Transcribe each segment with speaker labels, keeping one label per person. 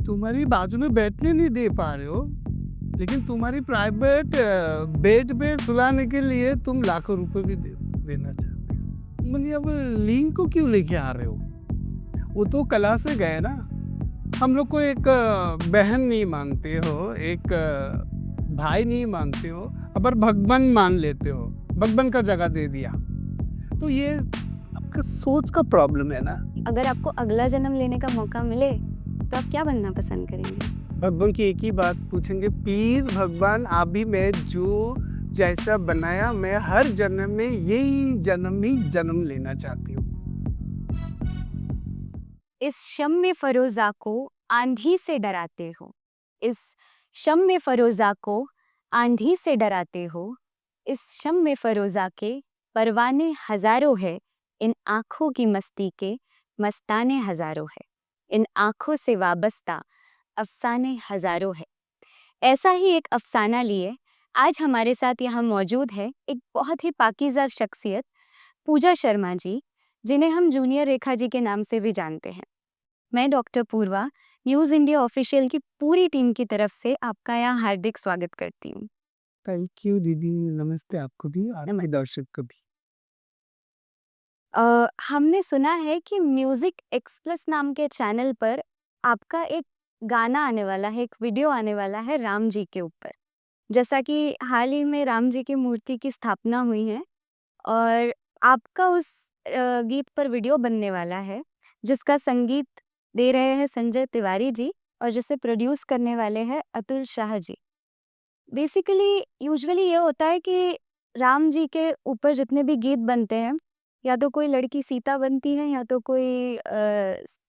Speaker 1: तुम्हारी बाजू में बैठने नहीं दे पा रहे हो, लेकिन तुम्हारी प्राइवेट बेड पे सुलाने के लिए तुम लाखों रुपए भी देना चाहते हो। मतलब अब लिंक को क्यों लेके आ रहे हो? वो तो कला से गए ना। हम लोग को एक बहन नहीं मानते हो, एक भाई नहीं मानते हो, अब भगवान मान लेते हो। भगवान का जगह दे दिया, तो ये आपका सोच का प्रॉब्लम है ना।
Speaker 2: अगर आपको अगला जन्म लेने का मौका मिले तो आप क्या बनना पसंद करेंगे?
Speaker 1: भगवान की एक ही बात पूछेंगे, प्लीज भगवान अभी मैं जो जैसा बनाया मैं हर जन्म में यही जन्म लेना चाहती हूँ।
Speaker 2: इस शम्मे फरोजा को आंधी से डराते हो, इस शम्मे फरोजा को आंधी से डराते हो, इस शम्मे फरोजा के परवाने हजारों है, इन आँखों की मस्ती के मस्ताने हजारों है, इन आँखों से वाबस्ता अफसाने हजारों है। ऐसा ही एक अफसाना लिए आज हमारे साथ यहाँ मौजूद है एक बहुत ही पाकीज़ा शख्सियत पूजा शर्मा जी, जिन्हें हम जूनियर रेखा जी के नाम से भी जानते हैं। मैं डॉक्टर पूर्वा न्यूज़ इंडिया ऑफिशियल की पूरी टीम की तरफ से आपका यहाँ हार्दिक स्वागत करती हूँ।
Speaker 1: थैंक यू दीदी, नमस्ते आपको भी और हमारे दर्शक को भी।
Speaker 2: हमने सुना है कि म्यूजिक एक्सप्रेस नाम के चैनल पर आपका एक गाना आने वाला है, एक वीडियो आने वाला है राम जी के ऊपर। जैसा कि हाल ही में राम जी की मूर्ति की स्थापना हुई है और आपका उस गीत पर वीडियो बनने वाला है, जिसका संगीत दे रहे हैं संजय तिवारी जी और जिसे प्रोड्यूस करने वाले हैं अतुल शाह जी। बेसिकली यूजुअली ये होता है कि राम जी के ऊपर जितने भी गीत बनते हैं, या तो कोई लड़की सीता बनती है या तो कोई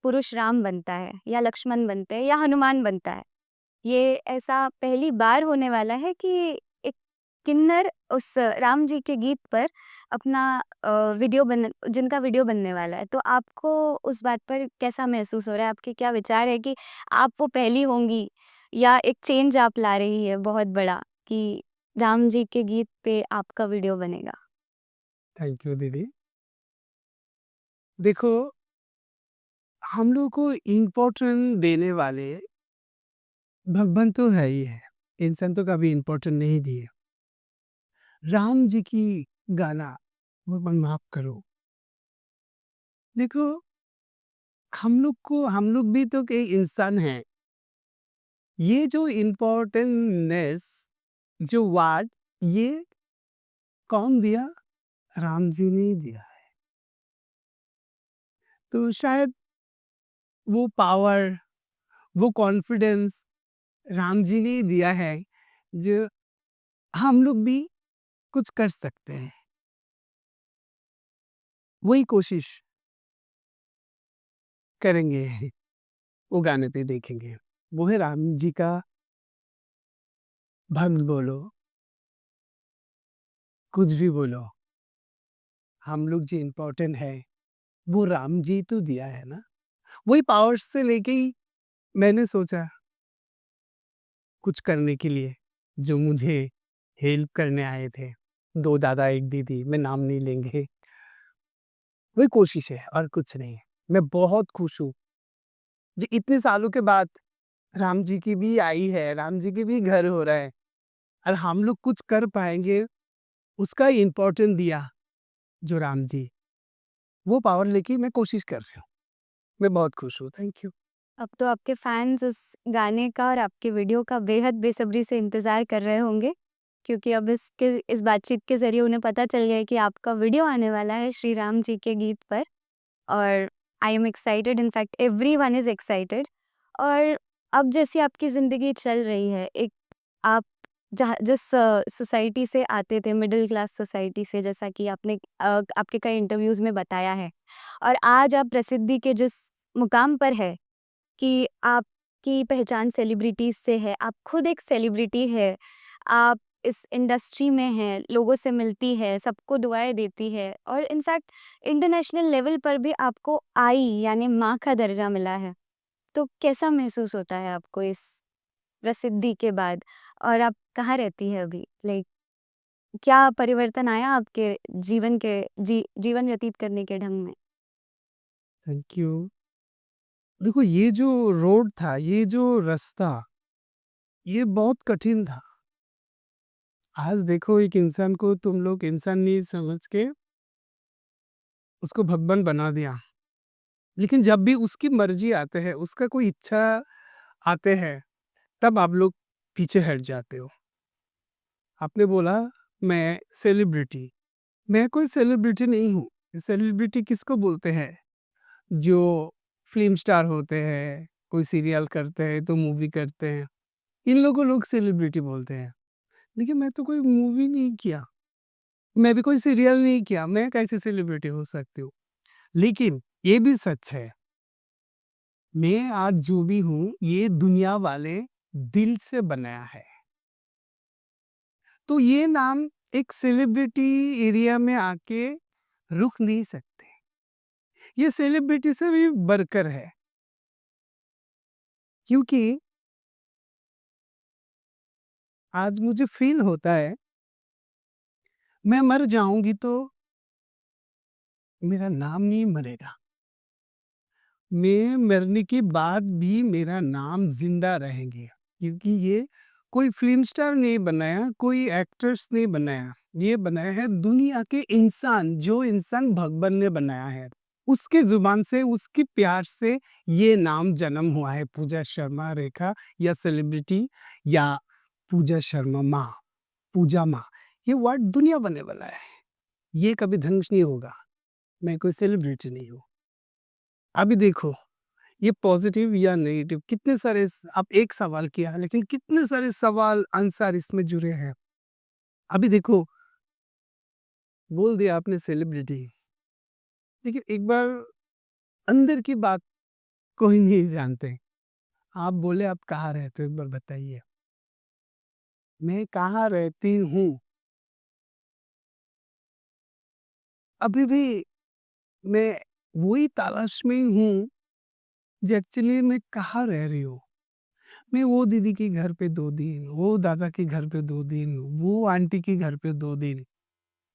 Speaker 2: पुरुष राम बनता है या लक्ष्मण बनते हैं या हनुमान बनता है। ये ऐसा पहली बार होने वाला है कि एक किन्नर उस राम जी के गीत पर अपना जिनका वीडियो बनने वाला है। तो आपको उस बात पर कैसा महसूस हो रहा है? आपके क्या विचार है कि आप वो पहली होंगी या एक चेंज आप ला रही है बहुत बड़ा कि राम जी के गीत पे आपका वीडियो बनेगा?
Speaker 1: थैंक यू दीदी। देखो, हम लोग को इम्पोर्टेंट देने वाले भगवान तो है ही है, इंसान तो कभी इम्पोर्टेंट नहीं दिए। राम जी की गाना भगवान माफ करो। देखो, हम लोग भी तो कई इंसान हैं। ये जो इम्पोर्टेंटनेस, जो वार्ड, ये कौन दिया? राम जी ने ही दिया है। तो शायद वो पावर, वो कॉन्फिडेंस राम जी ने ही दिया है, जो हम लोग भी कुछ कर सकते हैं। वही कोशिश करेंगे, वो गाने पे देखेंगे। वो है राम जी का भक्त बोलो, कुछ भी बोलो, हम लोग जो इम्पोर्टेंट है, वो राम जी तो दिया है ना। वही पावर से लेके ही मैंने सोचा कुछ करने के लिए, जो मुझे हेल्प करने आए थे। 2 दादा, 1 दीदी, मैं नाम नहीं लेंगे। वही कोशिश है और कुछ नहीं है। मैं बहुत खुश हूँ, जो इतने सालों के बाद राम जी की भी आई है, राम जी की भी घर हो रहा है और हम लोग कुछ कर पाएँगे, उसका इम्पोर्टेंस दिया जो राम जी, वो पावर लेके मैं कोशिश कर रही हूँ। मैं बहुत खुश हूँ, थैंक यू।
Speaker 2: अब तो आपके फैन्स उस गाने का और आपके वीडियो का बेहद बेसब्री से इंतज़ार कर रहे होंगे, क्योंकि अब इस बातचीत के ज़रिए उन्हें पता चल गया है कि आपका वीडियो आने वाला है श्री राम जी के गीत पर और I am excited, in fact everyone is excited. और अब जैसी आपकी ज़िंदगी चल रही है, एक आप जिस सोसाइटी से आते थे, मिडिल क्लास सोसाइटी से, जैसा कि आपने आपके कई इंटरव्यूज़ में बताया है, और आज आप प्रसिद्धि के जिस मुकाम पर है कि आपकी पहचान सेलिब्रिटीज़ से है, आप खुद एक सेलिब्रिटी है, आप इस इंडस्ट्री में हैं, लोगों से मिलती है, सबको दुआएँ देती है और इनफैक्ट इंटरनेशनल लेवल पर भी आपको आई यानी माँ का दर्जा मिला है। तो कैसा महसूस होता है आपको इस प्रसिद्धि के बाद? और आप कहाँ रहती हैं अभी? लाइक क्या परिवर्तन आया आपके जीवन के जीवन व्यतीत करने के ढंग में?
Speaker 1: Thank you. देखो ये जो रोड था, ये जो रास्ता, ये बहुत कठिन था। आज देखो एक इंसान को तुम लोग इंसान नहीं समझ के उसको भगवान बना दिया। लेकिन जब भी उसकी मर्ज़ी आते है, उसका कोई इच्छा आते हैं, तब आप लोग पीछे हट जाते हो। आपने बोला मैं सेलिब्रिटी, मैं कोई सेलिब्रिटी नहीं हूँ। सेलिब्रिटी किसको बोलते हैं? जो फ़िल्म स्टार होते हैं, कोई सीरियल करते हैं, तो मूवी करते हैं, इन लोगों को लोग सेलिब्रिटी बोलते हैं। लेकिन मैं तो कोई मूवी नहीं किया, मैं भी कोई सीरियल नहीं किया, मैं कैसे सेलिब्रिटी हो सकती हूँ? लेकिन ये भी सच है, मैं आज जो भी हूँ, ये दुनिया वाले दिल से बनाया है। तो ये नाम एक सेलिब्रिटी एरिया में आके रुक नहीं सकते। ये सेलिब्रिटी से भी बढ़कर है, क्योंकि आज मुझे फ़ील होता है, मैं मर जाऊँगी तो मेरा नाम नहीं मरेगा। मैं मरने के बाद भी मेरा नाम ज़िंदा रहेंगे, क्योंकि ये कोई फ़िल्म स्टार नहीं बनाया, कोई एक्टर्स नहीं बनाया, ये बनाया है दुनिया के इंसान, जो इंसान भगवान ने बनाया है। उसके ज़ुबान से, उसके प्यार से ये नाम जन्म हुआ है, पूजा शर्मा रेखा या सेलिब्रिटी या पूजा शर्मा माँ, पूजा माँ। ये वर्ड दुनिया बनने वाला है, ये कभी ध्वंस नहीं होगा। मैं कोई सेलिब्रिटी नहीं हूँ। अभी देखो ये पॉजिटिव या नेगेटिव कितने सारे आप एक सवाल किया है, लेकिन कितने सारे सवाल आंसर इसमें जुड़े हैं। अभी देखो बोल दिया आपने सेलिब्रिटी, लेकिन एक बार अंदर की बात कोई नहीं जानते। आप बोले आप कहाँ रहते हो, एक बार बताइए। मैं कहाँ रहती हूँ, अभी भी मैं वही तलाश में हूँ, जो एक्चुअली मैं कहाँ रह रही हूँ। मैं वो दीदी के घर पे 2 दिन, वो दादा के घर पे 2 दिन, वो आंटी के घर पे 2 दिन,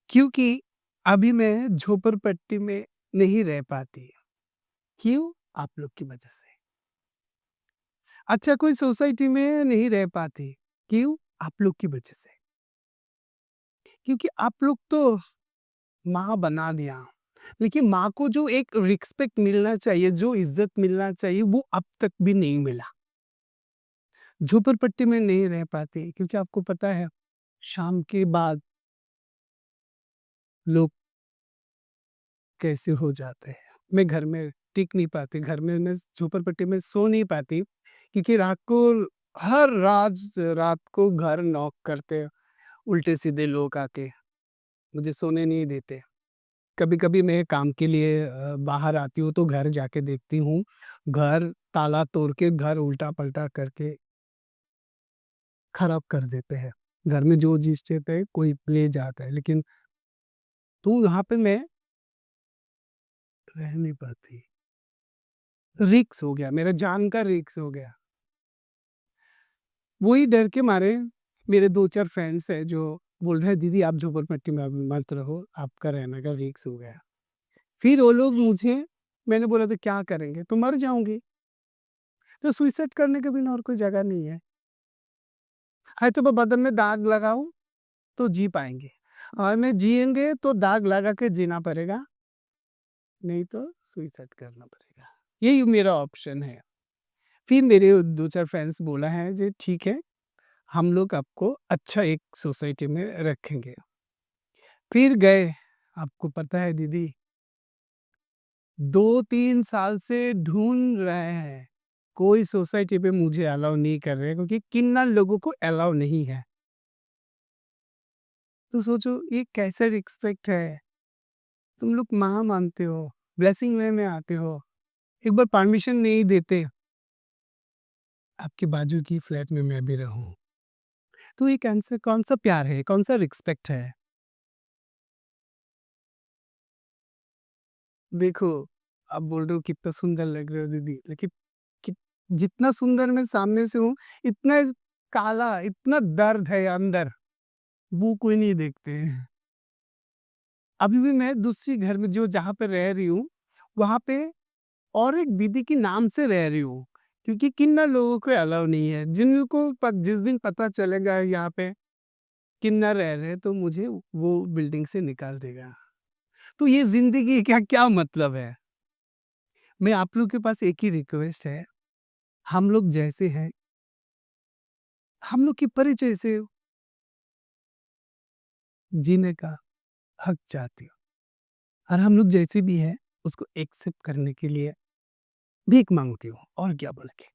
Speaker 1: क्योंकि अभी मैं झोपड़पट्टी में नहीं रह पाती। क्यों? आप लोग की वजह से। अच्छा कोई सोसाइटी में नहीं रह पाती। क्यों? आप लोग की वजह से। क्योंकि आप लोग तो माँ बना दिया, लेकिन माँ को जो एक रिस्पेक्ट मिलना चाहिए, जो इज़्ज़त मिलना चाहिए, वो अब तक भी नहीं मिला। झोपड़पट्टी में नहीं रह पाती, क्योंकि आपको पता है, शाम के बाद लोग कैसे हो जाते हैं। मैं घर में टिक नहीं पाती, घर में मैं झोपड़पट्टी में सो नहीं पाती, क्योंकि रात को हर रात को घर नॉक करते हैं, उल्टे-सीधे लोग आके, मुझे सोने नहीं देते। कभी-कभी मैं काम के लिए बाहर आती हूँ तो घर जाके देखती हूँ, घर ताला तोड़ के, घर उल्टा-पल्टा करके खराब कर देते हैं। घर में जो चीज़ चाहते हैं कोई ले जाता है, लेकिन तो यहाँ पे मैं रह नहीं पाती। रिस्क हो गया, मेरा जान का रिस्क हो गया। वही डर के मारे मेरे 2-4 फ्रेंड्स हैं जो बोल रहे हैं दीदी आप झोपड़पट्टी में अभी मत रहो, आपका रहने का रिस्क हो गया। फिर वो लोग मुझे मैंने बोला तो क्या करेंगे? तो मर जाऊँगी, तो सुसाइड करने के बिना और कोई जगह नहीं है। है तो बदन में दाग लगाऊँ तो जी पाएँगे, और मैं जिएँगे तो दाग लगा के जीना पड़ेगा, नहीं तो सुसाइड करना पड़ेगा। यही मेरा ऑप्शन है। फिर मेरे 2-4 फ्रेंड्स बोला है जी ठीक है, हम लोग आपको अच्छा एक सोसाइटी में रखेंगे। फिर गए, आपको पता है दीदी 2-3 साल से ढूँढ रहे हैं, कोई सोसाइटी पे मुझे अलाउ नहीं कर रहे हैं, क्योंकि किन्ना लोगों को अलाउ नहीं है। तो सोचो ये कैसा रिस्पेक्ट है? तुम लोग माँ मानते हो, ब्लेसिंग वे में आते हो, एक बार परमिशन नहीं देते, आपके बाजू की फ्लैट में मैं भी रहूँ। तो ये कौन-सा प्यार है, कौन-सा रिस्पेक्ट है? देखो, आप बोल रहे हो कितना सुंदर लग रहे हो दीदी, लेकिन कित जितना सुंदर मैं सामने से हूँ, इतना काला, इतना दर्द है अंदर, वो कोई नहीं देखते हैं। अभी भी मैं दूसरी घर में जो जहाँ पे रह रही हूँ, वहाँ पे और एक दीदी के नाम से रह रही हूँ, क्योंकि किन्नर लोगों को अलाउ नहीं है। जिनको जिस दिन पता चलेगा यहाँ पे किन्नर रह रहे हैं, तो मुझे वो बिल्डिंग से निकाल देगा। तो ये ज़िंदगी का क्या मतलब है? मैं आप लोग के पास एक ही रिक्वेस्ट है, हम लोग जैसे हैं, हम लोग के परिचय से जीने का हक चाहती हूँ, और हम लोग जैसे भी हैं, उसको एक्सेप्ट करने के लिए भीख माँगती हूँ, और क्या बोले कि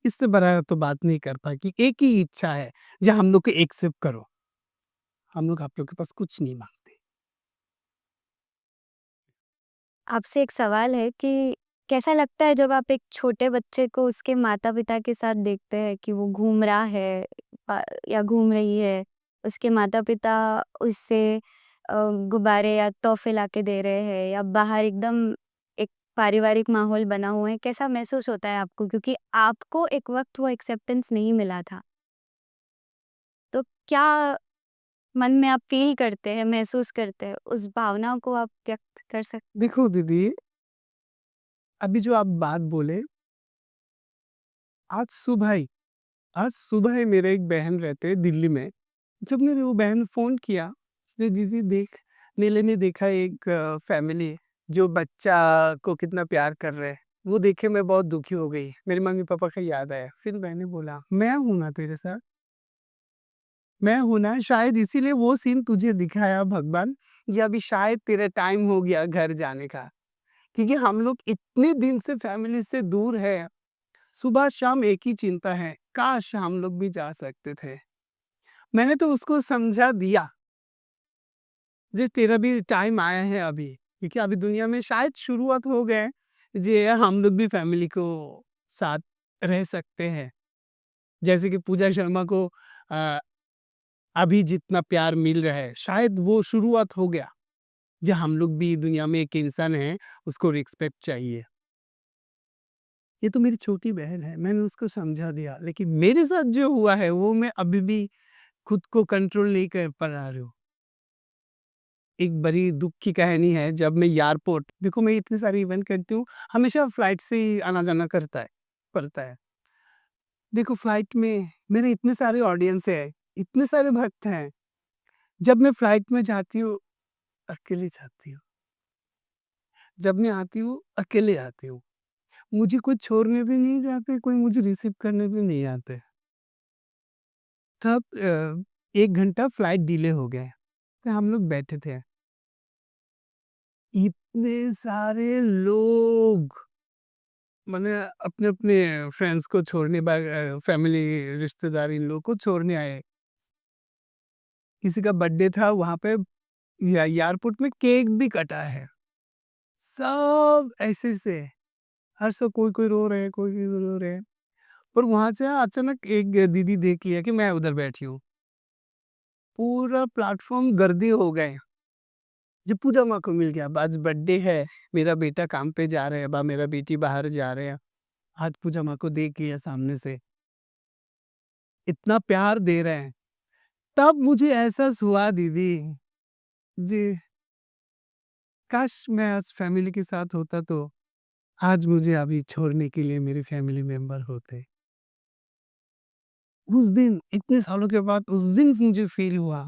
Speaker 1: इससे बड़ा तो बात नहीं कर पाई कि एक ही इच्छा है, जो हम लोग को एक्सेप्ट करो। हम लोग आप लोग के पास कुछ नहीं माँगते।
Speaker 2: आपसे एक सवाल है कि कैसा लगता है जब आप एक छोटे बच्चे को उसके माता-पिता के साथ देखते हैं कि वो घूम रहा है या घूम रही है, उसके माता-पिता उससे गुब्बारे या तोहफ़े लाके दे रहे हैं या बाहर एकदम एक पारिवारिक माहौल बना हुआ है, कैसा महसूस होता है आपको? क्योंकि आपको एक वक़्त वो एक्सेप्टेंस नहीं मिला था। तो क्या मन में आप फ़ील करते हैं, महसूस करते हैं, उस भावना को आप व्यक्त कर
Speaker 1: देखो दीदी, अभी जो आप बात बोले, आज सुबह ही आज सुबह ही मेरे एक बहन रहते हैं दिल्ली में। जब मेरी वो बहन फ़ोन किया, कि दीदी देख, नीले ने देखा एक फैमिली जो बच्चा को कितना प्यार कर रहे हैं। वो देख के मैं बहुत दुखी हो गई। मेरे मम्मी-पापा का याद आया। फिर मैंने बोला, मैं हूँ ना तेरे साथ, मैं हूँ ना, शायद इसीलिए वो सीन तुझे दिखाया भगवान, या अभी शायद तेरा टाइम हो गया घर जाने का। क्योंकि हम लोग इतने दिन से फैमिली से दूर है, सुबह-शाम एक ही चिंता है, काश हम लोग भी जा सकते थे। मैंने तो उसको समझा दिया, जी तेरा भी टाइम आया है अभी, क्योंकि अभी दुनिया में शायद शुरुआत हो गए, जे हम लोग भी फैमिली को साथ रह सकते हैं। जैसे कि पूजा शर्मा को अ, अभी जितना प्यार मिल रहा है, शायद वो शुरुआत हो गया, जो हम लोग भी दुनिया में एक इंसान है, उसको रिस्पेक्ट चाहिए। ये तो मेरी छोटी बहन है, मैंने उसको समझा दिया, लेकिन मेरे साथ जो हुआ है, वो मैं अभी भी खुद को कंट्रोल नहीं कर पा रहा हूँ। एक बड़ी दुःख की कहानी है, जब मैं एयरपोर्ट, देखो मैं इतने सारे इवेंट करती हूँ, हमेशा फ्लाइट से ही आना-जाना पड़ता है। देखो फ्लाइट में मेरे इतने सारे ऑडियंस है, इतने सारे भक्त हैं, जब मैं फ्लाइट में जाती हूँ, अकेले जाती हूँ। जब मैं आती हूँ, अकेले आती हूँ। मुझे कोई छोड़ने भी नहीं जाते, कोई मुझे रिसीव करने भी नहीं आते। तब 1 घंटा फ्लाइट डिले हो गया, तो हम लोग बैठे थे। इतने सारे लोग, मैंने अपने-अपने फ्रेंड्स को छोड़ने फैमिली, रिश्तेदार इन लोगों को छोड़ने आए। किसी का बर्थडे था वहाँ पे, या एयरपोर्ट में केक भी कटा है। सब ऐसे से, हर सब कोई-कोई रो रहे हैं, कोई-कोई रो रहे हैं। पर वहाँ से अचानक एक दीदी देख लिया कि मैं उधर बैठी हूँ। पूरा प्लेटफ़ॉर्म गर्दी हो गए। जब पूजा माँ को मिल गया, आज बर्थडे है, मेरा बेटा काम पे जा रहा है, मेरा बेटी बाहर जा रहे हैं। आज पूजा माँ को देख लिया सामने से, इतना प्यार दे रहे हैं। तब मुझे एहसास हुआ दीदी, जी, काश मैं आज फैमिली के साथ होता, तो आज मुझे अभी छोड़ने के लिए मेरे फैमिली मेंबर होते। उस दिन इतने सालों के बाद उस दिन मुझे फ़ील हुआ,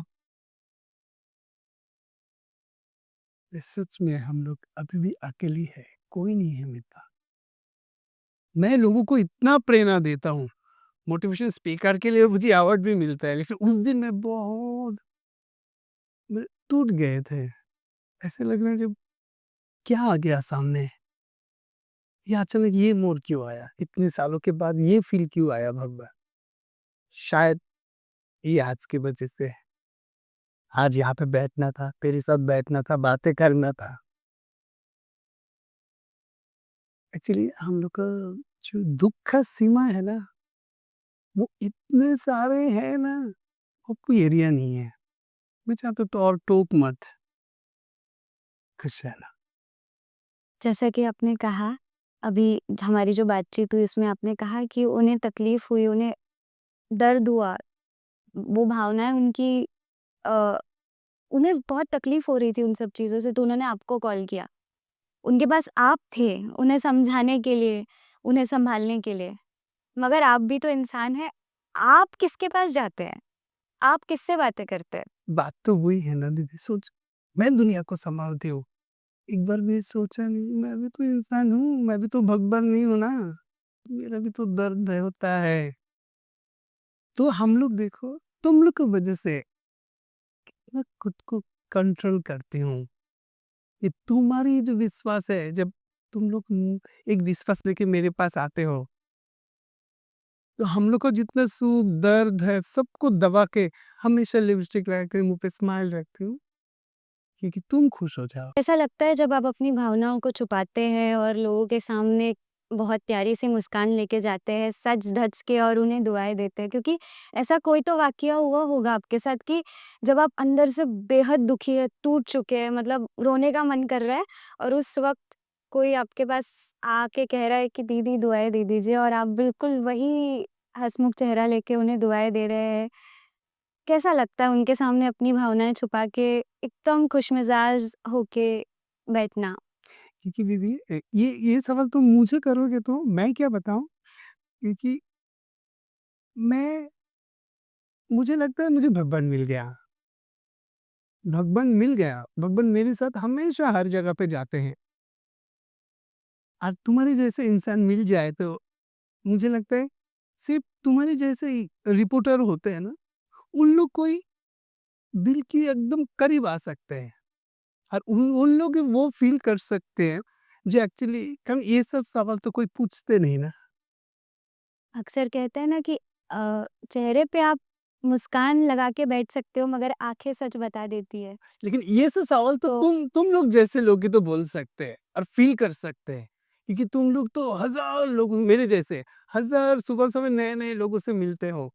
Speaker 1: कि सच में हम लोग अभी भी अकेले हैं, कोई नहीं है मिलता। मैं लोगों को इतना प्रेरणा देता हूँ, मोटिवेशन स्पीकर के लिए मुझे अवार्ड भी मिलता है, लेकिन उस दिन मैं बहुत टूट गए थे। ऐसे लग रहा है जब क्या आ गया सामने? ये अचानक ये मोड़ क्यों आया? इतने सालों के बाद ये फ़ील क्यों आया भगवान? शायद ये आज की वजह से है। आज यहाँ पे बैठना था, तेरे साथ बैठना था, बातें करना था। एक्चुअली हम लोग का जो दुःख का सीमा है ना, वो इतने सारे हैं ना, वो कोई एरिया नहीं है। मैं चाहता हूँ तो और टोक मत, खुश रहना।
Speaker 2: जैसा कि आपने कहा, अभी हमारी जो बातचीत हुई उसमें आपने कहा कि उन्हें तकलीफ़ हुई, उन्हें दर्द हुआ, वो भावनाएँ उनकी अ, उन्हें बहुत तकलीफ़ हो रही थी उन सब चीज़ों से तो उन्होंने आपको कॉल किया। उनके पास आप थे, उन्हें समझाने के लिए, उन्हें सँभालने के लिए। मगर आप भी तो इंसान हैं, आप किसके पास जाते हैं? आप किससे बातें करते हैं?
Speaker 1: बात तो वही है ना दीदी, सोच मैं दुनिया को सँभालती हूँ। एक बार भी सोचा नहीं, मैं भी तो इंसान हूँ, मैं भी तो भगवान नहीं हूँ ना, मेरा भी तो दर्द है होता है। तो हम लोग देखो, तुम लोग की वजह से मैं खुद को कंट्रोल करती हूँ। ये तुम्हारी जो विश्वास है, जब तुम लोग एक विश्वास लेके मेरे पास आते हो, तो हम लोग को जितना सुख, दर्द है, सबको दबा के हमेशा लिपस्टिक लगा के मुँह पे स्माइल रखती हूँ, क्योंकि तुम खुश हो जाओ।
Speaker 2: ऐसा लगता है जब आप अपनी भावनाओं को छुपाते हैं और लोगों के सामने बहुत प्यारी सी मुस्कान लेके जाते हैं सज-धज के और उन्हें दुआएँ देते हैं क्योंकि ऐसा कोई तो वाक़या हुआ होगा आपके साथ कि जब आप अंदर से बेहद दुखी हैं, टूट चुके हैं मतलब रोने का मन कर रहा है और उस वक़्त कोई आपके पास आके कह रहा है कि दीदी दुआएँ दे दीजिए और आप बिल्कुल वही हँसमुख चेहरा लेके उन्हें दुआएँ दे रहे हैं। कैसा लगता है उनके सामने अपनी भावनाएँ छुपा के एकदम खुशमिज़ाज होके बैठना?
Speaker 1: क्योंकि दीदी ये सवाल तुम मुझे करोगे तो मैं क्या बताऊँ? क्योंकि मैं मुझे लगता है मुझे भगवान मिल गया। भगवान मिल गया, भगवान मेरे साथ हमेशा हर जगह पे जाते हैं। और तुम्हारे जैसे इंसान मिल जाए तो मुझे लगता है सिर्फ़ तुम्हारे जैसे ही रिपोर्टर होते हैं ना, उन लोग को ही दिल के एकदम करीब आ सकते हैं। और उन उन लोग वो फ़ील कर सकते हैं, जो एक्चुअली कभी ये सब सवाल तो कोई पूछते नहीं ना।
Speaker 2: अक्सर कहते हैं ना कि चेहरे पे आप मुस्कान लगा के बैठ सकते हो मगर आँखें सच बता देती है।
Speaker 1: लेकिन ये सब सवाल तो
Speaker 2: तो
Speaker 1: तुम लोग जैसे लोग ही तो बोल सकते हैं और फ़ील कर सकते हैं। क्योंकि तुम लोग तो हज़ार लोग मेरे जैसे, हज़ार सुबह-सुबह नए-नए लोगों से मिलते हो।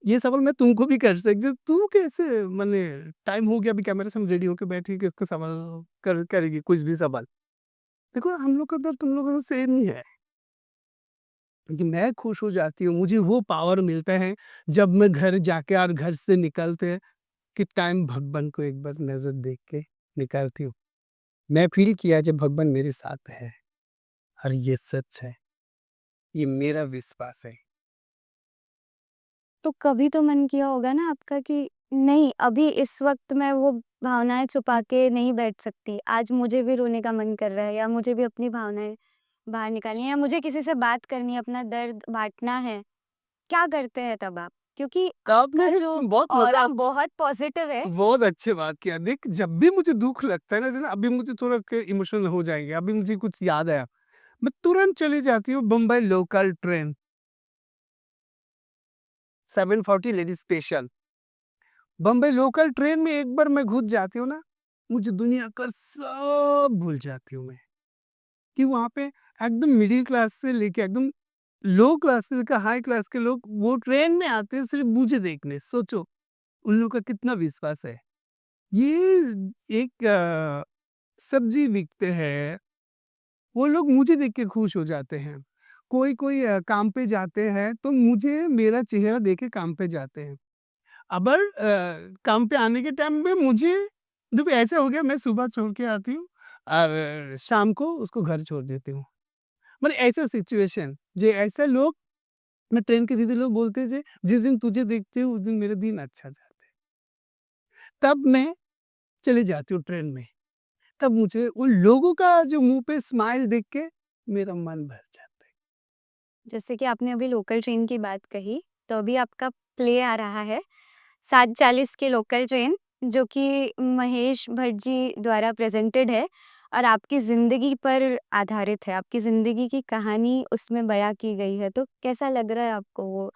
Speaker 1: ये सवाल मैं तुमको भी कर सकती हूँ, तू कैसे मने टाइम हो गया अभी कैमरे सामने रेडी होके बैठी है कि उसको सवाल करेगी कुछ भी सवाल। देखो हम लोग का दर्द तुम लोगों का सेम ही है। क्योंकि मैं खुश हो जाती हूँ, मुझे वो पावर मिलता है जब मैं घर जाके और घर से निकलते कि टाइम भगवान को एक बार नज़र देख के निकालती हूँ। मैं फ़ील किया जब भगवान मेरे साथ है और ये सच है, ये मेरा विश्वास है।
Speaker 2: तो कभी तो मन किया होगा ना आपका कि नहीं अभी इस वक़्त मैं वो भावनाएँ छुपा के नहीं बैठ सकती। आज मुझे भी रोने का मन कर रहा है या मुझे भी अपनी भावनाएँ बाहर निकालनी है या मुझे किसी से बात करनी है, अपना दर्द बाँटना है। क्या करते हैं तब आप? क्योंकि
Speaker 1: तब
Speaker 2: आपका जो
Speaker 1: मैं बहुत
Speaker 2: ऑरा
Speaker 1: मज़ा
Speaker 2: बहुत पॉज़िटिव है।
Speaker 1: बहुत अच्छी बात किया। देख जब भी मुझे दुःख लगता है ना, जैसे अभी मुझे थोड़ा के इमोशनल हो जाएँगे, अभी मुझे कुछ याद आया, मैं तुरंत चली जाती हूँ Bombay local train 740 ladies special. Bombay local train में एक बार मैं घुस जाती हूँ ना, मुझे दुनिया का सब भूल जाती हूँ मैं। कि वहाँ पे एकदम मिडिल क्लास से लेके एकदम लो क्लास से लेकर हाई क्लास के लोग वो ट्रेन में आते हैं सिर्फ़ मुझे देखने। सोचो, उन लोगों का कितना विश्वास है। ये एक सब्ज़ी बिकते हैं, वो लोग मुझे देख के खुश हो जाते हैं। कोई-कोई काम पे जाते हैं, तो मुझे मेरा चेहरा देख के काम पे जाते हैं। अबर काम पे आने के टाइम पे मुझे जब ऐसा हो गया मैं सुबह छोड़ के आती हूँ और शाम को उसको घर छोड़ देती हूँ। मतलब ऐसा सिचुएशन जे ऐसे लोग मैं ट्रेन के सीधे लोग बोलते थे, "जिस दिन तुझे देखते हो उस दिन मेरे दिन अच्छा जाते हैं।" तब मैं चली जाती हूँ ट्रेन में। तब मुझे उन लोगों का जो मुँह पे स्माइल देख के मेरा मन भर जाता है।
Speaker 2: जैसे कि आपने अभी लोकल ट्रेन की बात कही, तो अभी आपका प्ले आ रहा है 7:40 की लोकल ट्रेन जो कि महेश भट्ट जी द्वारा प्रेज़ेंटेड है और आपकी ज़िंदगी पर आधारित है। आपकी ज़िंदगी की कहानी उसमें बयाँ की गई है। तो कैसा लग रहा है आपको वो?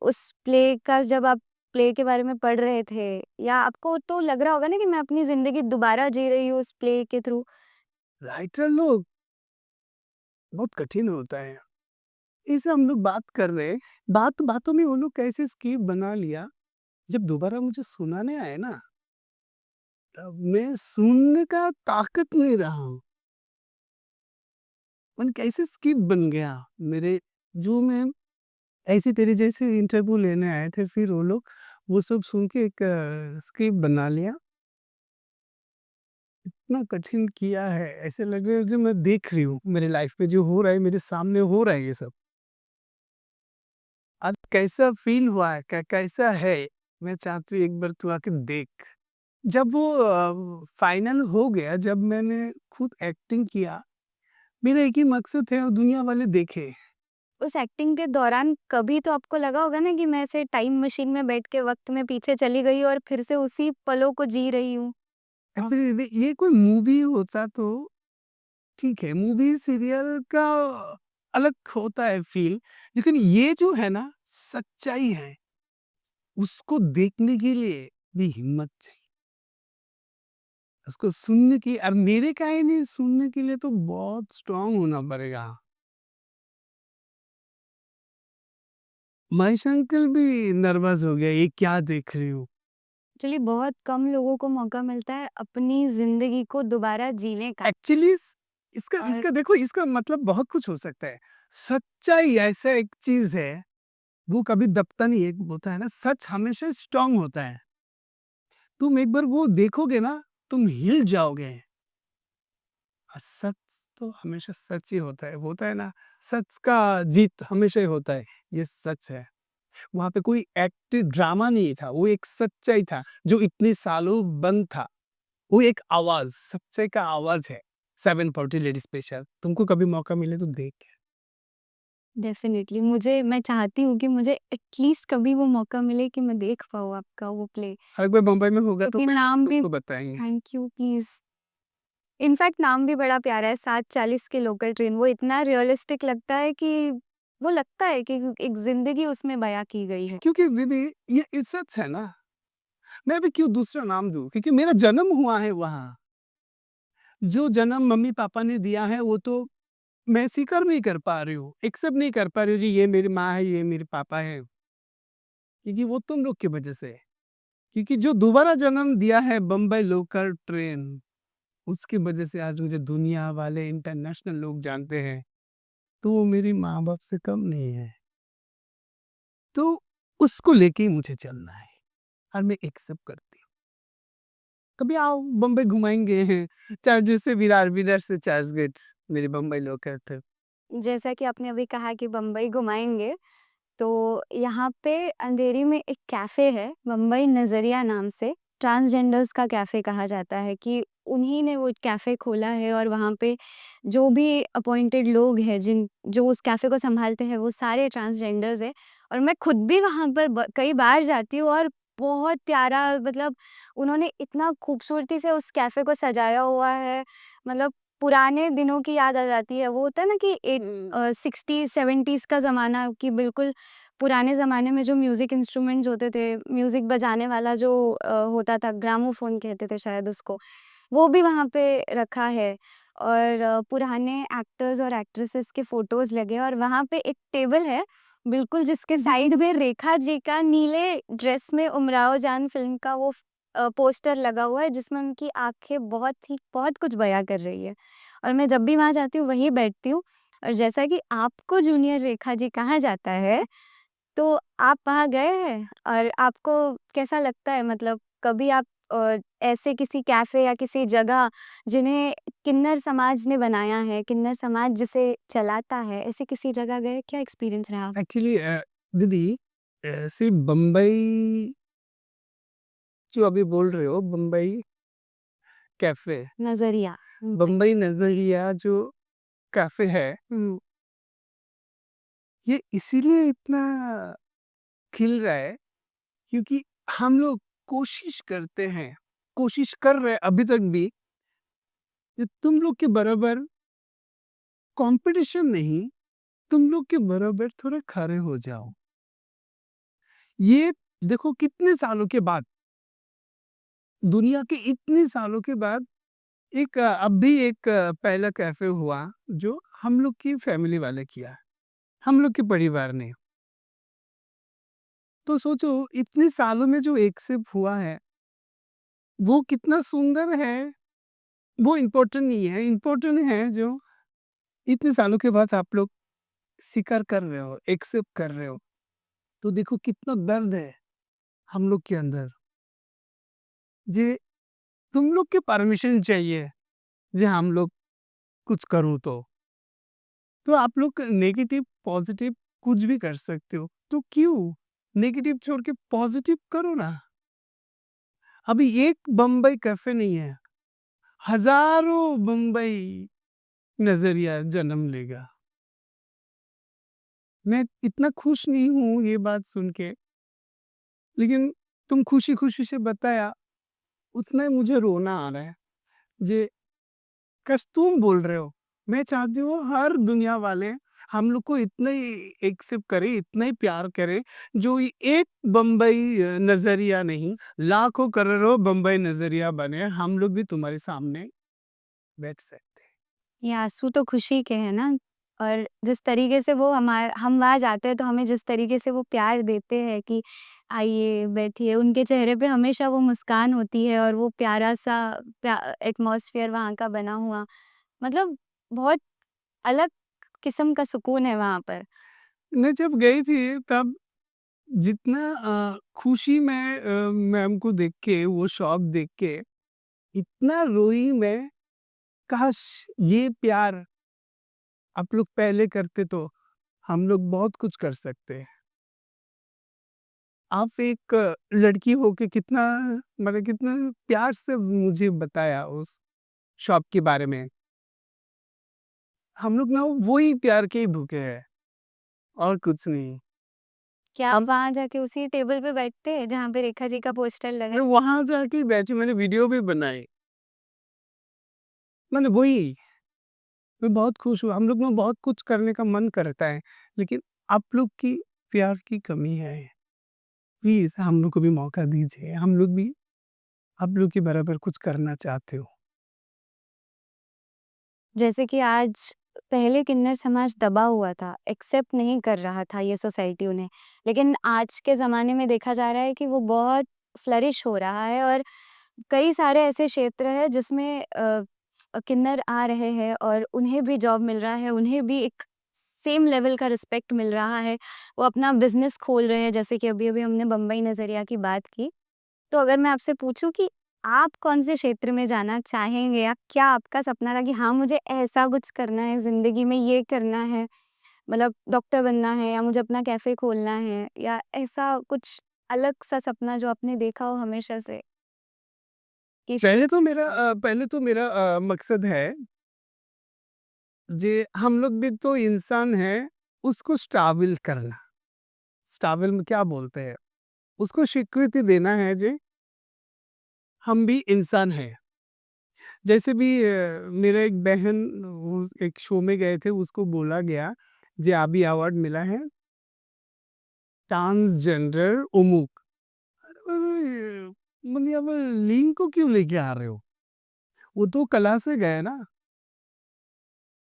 Speaker 2: उस प्ले का जब आप प्ले के बारे में पढ़ रहे थे या आपको तो लग रहा होगा ना कि मैं अपनी ज़िंदगी दोबारा जी रही हूँ उस प्ले के थ्रू?
Speaker 1: राइटर लोग बहुत कठिन होता है। ऐसे हम लोग बात कर रहे हैं, बात-बातों में वो लोग कैसे स्क्रिप्ट बना लिया, जब दोबारा मुझे सुनाने आए ना, तब मैं सुनने का ताकत नहीं रहा हूँ। मैंने कैसे स्क्रिप्ट बन गया मेरे जो मैं ऐसे तेरे जैसे इंटरव्यू लेने आए थे, फिर वो लोग वो सब सुन के एक स्क्रिप्ट बना लिया। इतना कठिन किया है, ऐसे लग रहा है जो मैं देख रही हूँ, मेरे लाइफ में जो हो रहा है, मेरे सामने हो रहा है ये सब। आज कैसा फ़ील हुआ है, कैसा है? मैं चाहती हूँ एक बार तू आके देख। जब वो फाइनल हो गया, जब मैंने खुद एक्टिंग किया, मेरा एक ही मकसद है, वो दुनिया वाले देखें।
Speaker 2: उस एक्टिंग के दौरान कभी तो आपको लगा होगा ना कि मैं ऐसे टाइम मशीन में बैठ के वक़्त में पीछे चली गई और फिर से उसी पलों को जी रही हूँ?
Speaker 1: एक्चुअली ये कोई मूवी होता तो ठीक है, मूवी सीरियल का अलग होता है फ़ील, लेकिन ये जो है ना, सच्चाई है, उसको देखने के लिए भी हिम्मत चाहिए। उसको सुनने की, और मेरे कहानी सुनने के लिए तो बहुत स्ट्रॉन्ग होना पड़ेगा। महेश अंकल भी नर्वस हो गया, ये क्या देख रही हूँ?
Speaker 2: एक्चुअली बहुत कम लोगों को मौका मिलता है अपनी ज़िंदगी को दोबारा जीने का।
Speaker 1: एक्चुअली इसका
Speaker 2: और
Speaker 1: इसका देखो, इसका मतलब बहुत कुछ हो सकता है। सच्चाई ऐसा एक चीज़ है, वो कभी दबता नहीं है, एक होता है ना, सच हमेशा स्ट्रॉन्ग होता है। तुम एक बार वो देखोगे ना, तुम हिल जाओगे। सच तो हमेशा सच ही होता है, वो होता है ना, सच का जीत हमेशा ही होता है, ये सच है। वहाँ पे कोई एक्टेड ड्रामा नहीं था, वो एक सच्चाई था, जो इतने सालों बंद था। वो एक आवाज़, सच्चाई का आवाज़ है। 740 लेडी स्पेशल, तुमको कभी मौका मिले तो देख।
Speaker 2: डेफ़िनिटली मैं चाहती हूँ कि मुझे एटलीस्ट कभी वो मौका मिले कि मैं देख पाऊँ आपका वो प्ले।
Speaker 1: और एक बार बम्बई में होगा तो
Speaker 2: क्योंकि नाम भी
Speaker 1: तुमको बताएँगे।
Speaker 2: Thank you please. इनफैक्ट नाम भी बड़ा प्यारा है 7:40 की लोकल ट्रेन, वो इतना रियलिस्टिक लगता है कि वो लगता है कि एक ज़िंदगी उसमें बयाँ की गई है।
Speaker 1: क्योंकि दीदी, ये सच है ना, मैं अभी क्यों दूसरा नाम दूँ? क्योंकि मेरा जन्म हुआ है वहाँ। जो जन्म मम्मी-पापा ने दिया है, वो तो मैं स्वीकार नहीं कर पा रही हूँ, एक्सेप्ट नहीं कर पा रही हूँ जी, ये मेरी माँ है, ये मेरे पापा हैं। क्योंकि वो तुम लोग की वजह से है। क्योंकि जो दोबारा जन्म दिया है बम्बई लोकल ट्रेन, उसकी वजह से आज मुझे दुनिया वाले इंटरनेशनल लोग जानते हैं, तो वो मेरी माँ-बाप से कम नहीं है। तो उसको लेके ही मुझे चलना है, और मैं एक्सेप्ट करती हूँ। कभी आओ, बम्बई घुमाएँगे हैं, चर्च से विरार, विरार से चर्चगेट, मेरी बम्बई लोकल ट्रिप।
Speaker 2: जैसा कि आपने अभी कहा कि बम्बई घुमाएँगे, तो यहाँ पे अंधेरी में एक कैफ़े है, बम्बई नज़रिया नाम से, ट्रांसजेंडर्स का कैफ़े कहा जाता है कि उन्हीं ने वो कैफ़े खोला है और वहाँ पे जो भी अपॉइंटेड लोग हैं जो उस कैफ़े को सँभालते हैं, वो सारे ट्रांसजेंडर्स हैं। और मैं खुद भी वहाँ पर कई बार जाती हूँ और बहुत प्यारा, मतलब उन्होंने इतना खूबसूरती से उस कैफ़े को सजाया हुआ है, मतलब पुराने दिनों की याद आ जाती है। वो होता है ना कि 60s-70s का ज़माना, कि बिल्कुल पुराने ज़माने में जो म्यूज़िक इंस्ट्रूमेंट्स होते थे, म्यूज़िक बजाने वाला जो होता था, ग्रामोफ़ोन कहते थे शायद उसको, वो भी वहाँ पे रखा है। और पुराने एक्टर्स और एक्ट्रेसेस के फ़ोटोज़ लगे हैं और वहाँ पे एक टेबल है, बिल्कुल जिसके साइड में रेखा जी का नीले ड्रेस में उमराव जान फ़िल्म का वो पोस्टर लगा हुआ है, जिसमें उनकी आँखें बहुत कुछ बयाँ कर रही है। और मैं जब भी वहाँ जाती हूँ, वहीं बैठती हूँ। और जैसा कि आपको जूनियर रेखा जी कहा जाता है, तो आप वहाँ गए हैं? और आपको कैसा लगता है, मतलब कभी आप ऐसे किसी कैफ़े या किसी जगह जिन्हें किन्नर समाज ने बनाया है, किन्नर समाज जिसे चलाता है, ऐसी किसी जगह गए? क्या एक्सपीरियंस रहा?
Speaker 1: एक्चुअली दीदी, सिर्फ़ बम्बई जो अभी बोल रहे हो, बम्बई कैफ़े,
Speaker 2: नज़रिया। हुँ,
Speaker 1: बम्बई नज़रिया जो कैफ़े है,
Speaker 2: हुँ।
Speaker 1: ये इसीलिए इतना खिल रहा है, क्योंकि हम लोग कोशिश करते हैं, कोशिश कर रहे हैं अभी तक भी, कि तुम लोग के बराबर कॉम्पिटिशन नहीं, तुम लोग के बराबर थोड़े खड़े हो जाओ। ये देखो, कितने सालों के बाद, दुनिया के इतने सालों के बाद, एक अब भी एक पहला कैफ़े हुआ, जो हम लोग की फैमिली वाले किया, हम लोग के परिवार ने। तो सोचो, इतने सालों में जो एक्सेप्ट हुआ है, वो कितना सुंदर है, वो इम्पोर्टेंट नहीं है, इम्पोर्टेंट है जो इतने सालों के बाद आप लोग स्वीकार कर रहे हो, एक्सेप्ट कर रहे हो। तो देखो कितना दर्द है हम लोग के अंदर। ये तुम लोग के परमिशन चाहिए जे हम लोग कुछ करूँ तो आप लोग नेगेटिव, पॉजिटिव कुछ भी कर सकते हो। तो क्यों? नेगेटिव छोड़ के पॉजिटिव करो ना। अभी एक बम्बई कैफ़े नहीं है, हज़ारों बम्बई नज़रिया जन्म लेगा। मैं इतना खुश नहीं हूँ ये बात सुन के, लेकिन तुम खुशी-खुशी से बताया, उतना ही मुझे रोना आ रहा है। जे काश तुम बोल रहे हो, मैं चाहती हूँ हर दुनिया वाले हम लोग को इतना ही एक्सेप्ट करे, इतना ही प्यार करे, जो ये एक बम्बई नज़रिया नहीं, लाखों करोड़ों बम्बई नज़रिया बने, हम लोग भी तुम्हारे सामने बैठ सकते हैं।
Speaker 2: ये आँसू तो खुशी के हैं ना, और जिस तरीके से वो हम वहाँ जाते हैं तो हमें जिस तरीके से वो प्यार देते हैं कि आइए, बैठिए, उनके चेहरे पे हमेशा वो मुस्कान होती है और वो प्यारा-सा एटमॉस्फेयर वहाँ का बना हुआ, मतलब बहुत अलग किस्म का सुकून है वहाँ पर।
Speaker 1: मैं जब गई थी तब जितना खुशी मैं मैम को देख के, वो शॉप देख के, इतना रोई मैं, काश ये प्यार आप लोग पहले करते तो हम लोग बहुत कुछ कर सकते हैं। आप एक लड़की होके कितना मतलब कितना प्यार से मुझे बताया उस शॉप के बारे में। हम लोग ना वही प्यार के ही भूखे हैं और कुछ नहीं।
Speaker 2: क्या आप
Speaker 1: हम
Speaker 2: वहाँ जाके उसी टेबल पे बैठते हैं जहाँ पे रेखा जी का पोस्टर लगा
Speaker 1: मैं
Speaker 2: है?
Speaker 1: वहाँ जाके ही बैठी, मैंने वीडियो भी बनाई। मैंने वही मैं बहुत खुश हूँ। हम लोग में बहुत कुछ करने का मन करता है, लेकिन आप लोग की प्यार की कमी है। प्लीज़ हम लोग को भी मौका दीजिए। हम लोग भी आप लोग के बराबर कुछ करना चाहते हो।
Speaker 2: जैसे कि आज पहले किन्नर समाज दबा हुआ था, एक्सेप्ट नहीं कर रहा था ये सोसाइटी उन्हें। लेकिन आज के ज़माने में देखा जा रहा है कि वो बहुत फ्लरिश हो रहा है और कई सारे ऐसे क्षेत्र हैं जिसमें किन्नर आ रहे हैं और उन्हें भी जॉब मिल रहा है, उन्हें भी एक सेम लेवल का रिस्पेक्ट मिल रहा है। वो अपना बिज़नेस खोल रहे हैं, जैसे कि अभी-अभी हमने बम्बई नज़रिया की बात की। तो अगर मैं आपसे पूछूँ कि आप कौन-से क्षेत्र में जाना चाहेंगे या क्या आपका सपना था कि हाँ, मुझे ऐसा कुछ करना है ज़िंदगी में, ये करना है, मतलब डॉक्टर बनना है या मुझे अपना कैफ़े खोलना है या ऐसा कुछ अलग-सा सपना जो आपने देखा हो हमेशा से कि श
Speaker 1: पहले तो मेरा मकसद है जे हम लोग भी तो इंसान हैं, उसको स्टाबिल करना। स्टाबिल में क्या बोलते हैं? उसको स्वीकृति देना है जे हम भी इंसान हैं। जैसे भी मेरा एक बहन वो एक शो में गए थे, उसको बोला गया जे अभी अवार्ड मिला है ट्रांसजेंडर उमुक। मतलब अब लिंग को क्यों लेके आ रहे हो? वो तो कला से गए ना,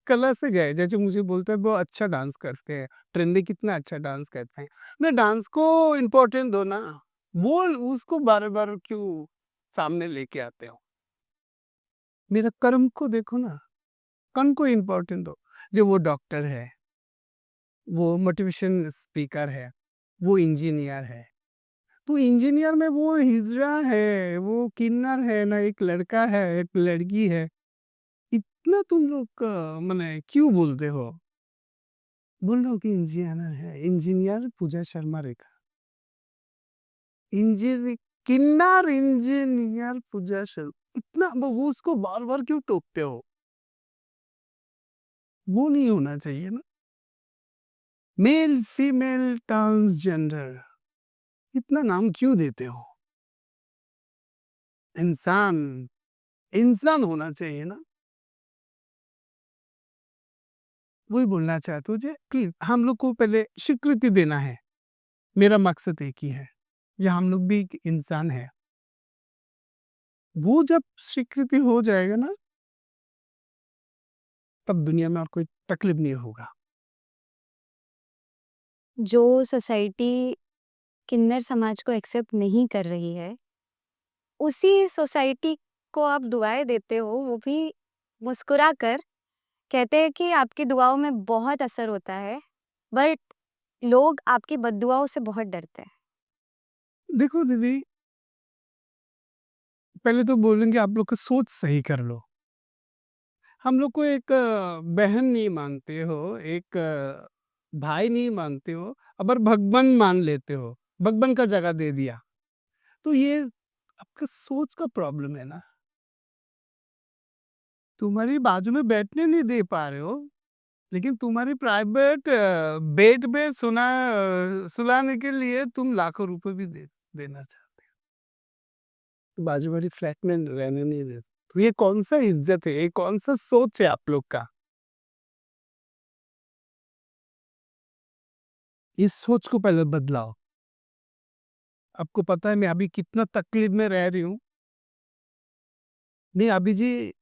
Speaker 1: कला से गए। जैसे मुझे बोलता है वो अच्छा डांस करते हैं, ट्रेंडी कितना अच्छा डांस करते हैं। मैं डांस को इम्पोर्टेंट दो ना, वो उसको बार-बार क्यों सामने लेके आते हो? मेरा कर्म को देखो ना, कर्म को इम्पोर्टेंट दो। जो वो डॉक्टर है, वो मोटिवेशन स्पीकर है, वो इंजीनियर है। तो इंजीनियर में वो हिजड़ा है, वो किन्नर है, ना एक लड़का है, एक लड़की है। इतना तुम लोग मने क्यों बोलते हो? बोल रहा हूँ कि इंजीनियर है, इंजीनियर पूजा शर्मा रेखा। इंजीनि किन्नर इंजीनियर पूजा शर्मा। इतना वो उसको बार-बार क्यों टोकते हो? वो नहीं होना चाहिए ना। मेल, फीमेल, ट्रांसजेंडर इतना नाम क्यों देते हो? इंसान, इंसान होना चाहिए ना। वही बोलना चाहता हूँ जे कि हम लोग को पहले स्वीकृति देना है। मेरा मकसद एक ही है, ये हम लोग भी एक इंसान है। वो जब स्वीकृति हो जाएगा ना, तब दुनिया में और कोई तकलीफ नहीं होगा।
Speaker 2: जो सोसाइटी किन्नर समाज को एक्सेप्ट नहीं कर रही है, उसी सोसाइटी को आप दुआएँ देते हो, वो भी मुस्कुराकर। कहते हैं कि आपकी दुआओं में बहुत असर होता है, बट लोग आपकी बद्दुआओं से बहुत डरते हैं।
Speaker 1: देखो दीदी, पहले तो बोलेंगे आप लोग का सोच सही कर लो। हम लोग को एक बहन नहीं मानते हो, एक भाई नहीं मानते हो, अबर भगवन मान लेते हो, भगवन का जगह दे दिया। तो ये आपका सोच का प्रॉब्लम है ना। तुम्हारी बाजू में बैठने नहीं दे पा रहे हो, लेकिन तुम्हारी प्राइवेट बेड में सुलाने के लिए तुम लाखों रुपए भी देना चाहते हो, बाजू वाली फ्लैट में रहने नहीं देते। तो ये कौन सा इज्जत है, ये कौन सा सोच है आप लोग का। इस सोच को पहले बदलाओ। आपको पता है मैं अभी कितना तकलीफ में रह रही हूँ। मैं अभी जी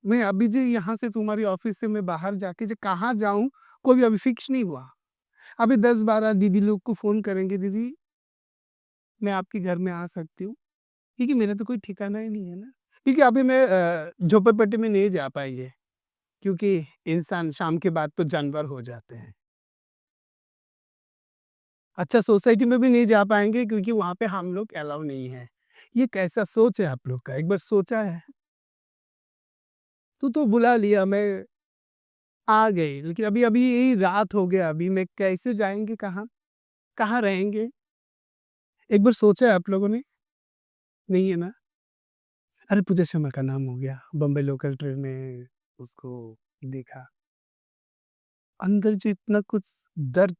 Speaker 1: मैं अभी जी यहाँ से तुम्हारी ऑफिस से मैं बाहर जाके जो कहाँ जाऊँ, कोई भी अभी फिक्स नहीं हुआ। अभी 10-12 दीदी लोग को फ़ोन करेंगे, दीदी मैं आपके घर में आ सकती हूँ? क्योंकि मेरा तो कोई ठिकाना ही नहीं है ना। क्योंकि अभी मैं झोपड़पट्टी में नहीं जा पाएँगे, क्योंकि इंसान शाम के बाद तो जानवर हो जाते हैं। अच्छा सोसाइटी में भी नहीं जा पाएँगे क्योंकि वहाँ पे हम लोग अलाउ नहीं है। ये कैसा सोच है आप लोग का? एक बार सोचा है? तू तो बुला लिया, मैं आ गई, लेकिन अभी-अभी यही रात हो गया, अभी मैं कैसे जाएँगे कहाँ? कहाँ रहेंगे? एक बार सोचा है आप लोगों ने? नहीं है ना? अरे पूजा शर्मा का नाम हो गया, बम्बई लोकल ट्रेन में उसको देखा। अंदर जो इतना कुछ दर्द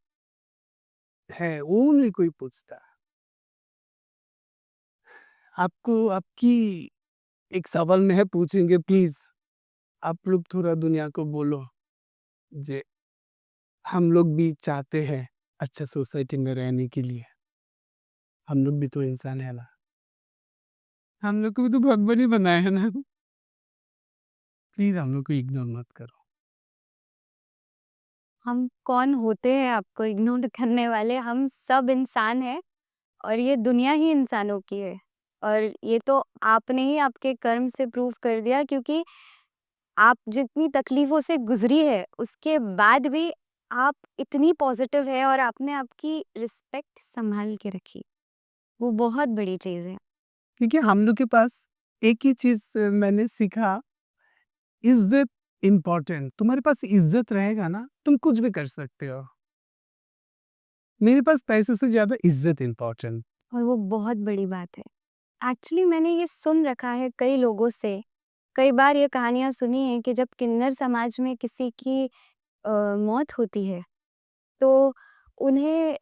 Speaker 1: है, वो नहीं कोई पूछता। आपको आपकी एक सवाल मैं पूछेंगे, प्लीज़ आप लोग थोड़ा दुनिया को बोलो, जे हम लोग भी चाहते हैं अच्छा सोसाइटी में रहने के लिए। हम लोग भी तो इंसान है ना। हम लोग को भी तो भगवान ही बनाया है ना। प्लीज़ हम लोग को इग्नोर मत करो।
Speaker 2: हम कौन होते हैं आपको इग्नोर करने वाले? हम सब इंसान हैं और ये दुनिया ही इंसानों की है। और ये तो आपने ही आपके कर्म से प्रूव कर दिया, क्योंकि आप जितनी तकलीफ़ों से गुज़री है, उसके बाद भी आप इतनी पॉज़िटिव है और आपने आपकी रिस्पेक्ट सँभाल के रखी। वो बहुत बड़ी चीज़ है।
Speaker 1: क्योंकि हम लोग के पास एक ही चीज़ मैंने सीखा, इज़्ज़त इम्पोर्टेंट। तुम्हारे पास इज़्ज़त रहेगा ना, तुम कुछ भी कर सकते हो। मेरे पास पैसों से ज़्यादा इज़्ज़त इम्पोर्टेंट।
Speaker 2: और वो बहुत बड़ी बात है। एक्चुअली मैंने ये सुन रखा है कई लोगों से, कई बार ये कहानियाँ सुनी हैं कि जब किन्नर समाज में किसी की मौत होती है, तो उन्हें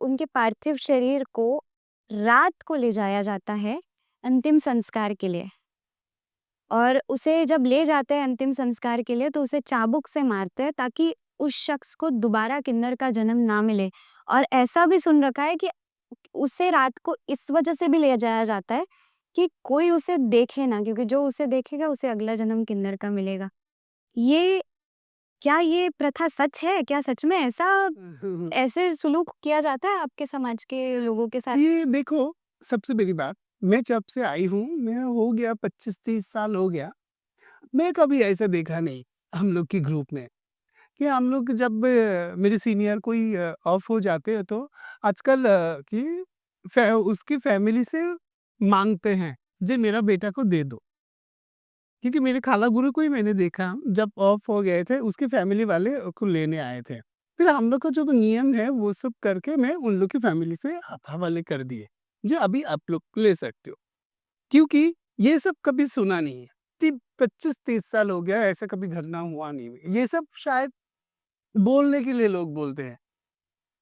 Speaker 2: उनके पार्थिव शरीर को रात को ले जाया जाता है अंतिम संस्कार के लिए। और उसे जब ले जाते हैं अंतिम संस्कार के लिए, तो उसे चाबुक से मारते हैं ताकि उस शख्स को दोबारा किन्नर का जन्म ना मिले। और ऐसा भी सुन रखा है कि उसे रात को इस वजह से भी ले जाया जाता है कि कोई उसे देखे ना, क्योंकि जो उसे देखेगा उसे अगला जन्म किन्नर का मिलेगा। ये क्या ये प्रथा सच है? क्या सच में ऐसे सुलूक किया जाता है आपके समाज के लोगों के साथ?
Speaker 1: ये देखो, सबसे बड़ी बात, मैं जब से आई हूँ, मैं हो गया 25-30 साल हो गया, मैं कभी ऐसा देखा नहीं हम लोग के ग्रुप में कि हम लोग जब मेरे सीनियर कोई ऑफ हो जाते हैं तो आजकल कि उसकी फैमिली से मांगते हैं, जे मेरा बेटा को दे दो। क्योंकि मेरे खाला गुरु को ही मैंने देखा, जब ऑफ हो गए थे उसकी फैमिली वाले को लेने आए थे। फिर हम लोग का जो तो नियम है वो सब करके मैं उन लोग की फैमिली से हवाले कर दिए, जो अभी आप लोग ले सकते हो। क्योंकि ये सब कभी सुना नहीं है। 25-30 साल हो गया, ऐसा कभी घटना हुआ नहीं। ये सब शायद बोलने के लिए लोग बोलते हैं।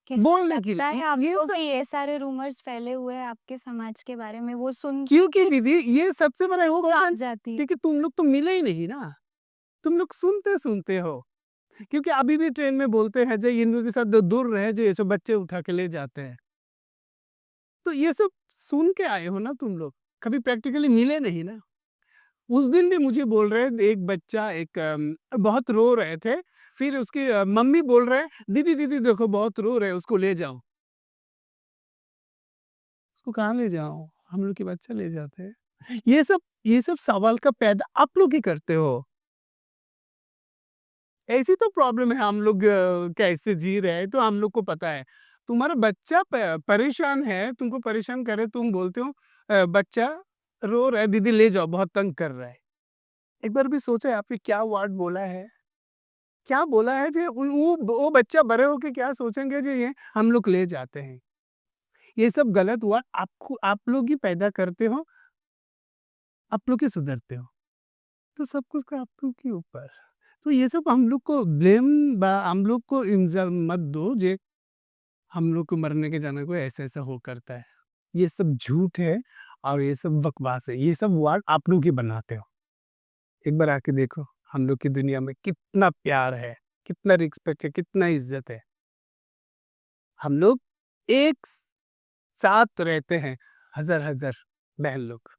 Speaker 2: कैसा
Speaker 1: बोलने के
Speaker 2: लगता
Speaker 1: लिए
Speaker 2: है
Speaker 1: ये
Speaker 2: आपको
Speaker 1: सब,
Speaker 2: कि ये सारे रूमर्स फैले हुए हैं आपके समाज के बारे में, वो सुन
Speaker 1: क्योंकि
Speaker 2: के
Speaker 1: दीदी ये सबसे बड़ा
Speaker 2: रूह
Speaker 1: कारण,
Speaker 2: काँप जाती है?
Speaker 1: क्योंकि तुम लोग तो मिले ही नहीं ना। तुम लोग सुनते हो। क्योंकि अभी भी ट्रेन में बोलते हैं, जो इन लोगों के साथ दूर रहे, जो ये सब बच्चे उठा के ले जाते हैं। तो ये सब सुन के आए हो ना तुम लोग, कभी प्रैक्टिकली मिले नहीं ना। उस दिन भी मुझे बोल रहे हैं, एक बच्चा एक बहुत रो रहे थे, फिर उसकी मम्मी बोल रहे हैं, दीदी दीदी देखो बहुत रो रहे हैं, उसको ले जाओ। उसको कहाँ ले जाओ, हम लोग के बच्चे ले जाते हैं। ये सब सवाल का पैदा आप लोग ही करते हो। ऐसी तो प्रॉब्लम है, हम लोग कैसे जी रहे हैं तो हम लोग को पता है। तुम्हारा बच्चा परेशान है, तुमको परेशान करे, तुम बोलते हो बच्चा रो रहा है, दीदी ले जाओ, बहुत तंग कर रहा है। एक बार भी सोचा है आपने क्या वर्ड बोला है? क्या बोला है जो वो बच्चा बड़े होके क्या सोचेंगे जो ये हम लोग ले जाते हैं। ये सब गलत हुआ, आपको आप लोग ही पैदा करते हो, आप लोग ही सुधरते हो। तो सब कुछ का आप लोग के ऊपर। तो ये सब हम लोग को हम लोग को इल्ज़ाम मत दो जे हम लोग को मरने के जाने को ऐसा-ऐसा हो करता है। ये सब झूठ है और ये सब बकवास है। ये सब वर्ड आप लोग ही बनाते हो। एक बार आके देखो, हम लोग की दुनिया में कितना प्यार है, कितना रिस्पेक्ट है, कितना इज़्ज़त है। हम लोग एक साथ रहते हैं, हज़ार-हज़ार बहन लोग।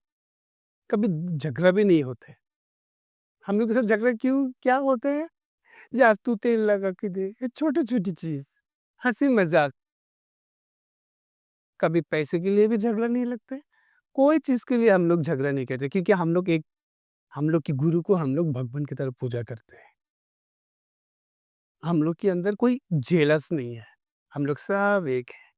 Speaker 1: कभी झगड़ा भी नहीं होते। हम लोग के साथ झगड़ा क्यों क्या होते हैं? या तू तेल लगा के दे, ये छोटी-छोटी चीज़, हँसी-मज़ाक। कभी पैसे के लिए भी झगड़ा नहीं लगते। कोई चीज़ के लिए हम लोग झगड़ा नहीं करते क्योंकि हम लोग के गुरु को हम लोग भगवान की तरह पूजा करते हैं। हम लोग के अंदर कोई जेलस नहीं है। हम लोग सब एक हैं।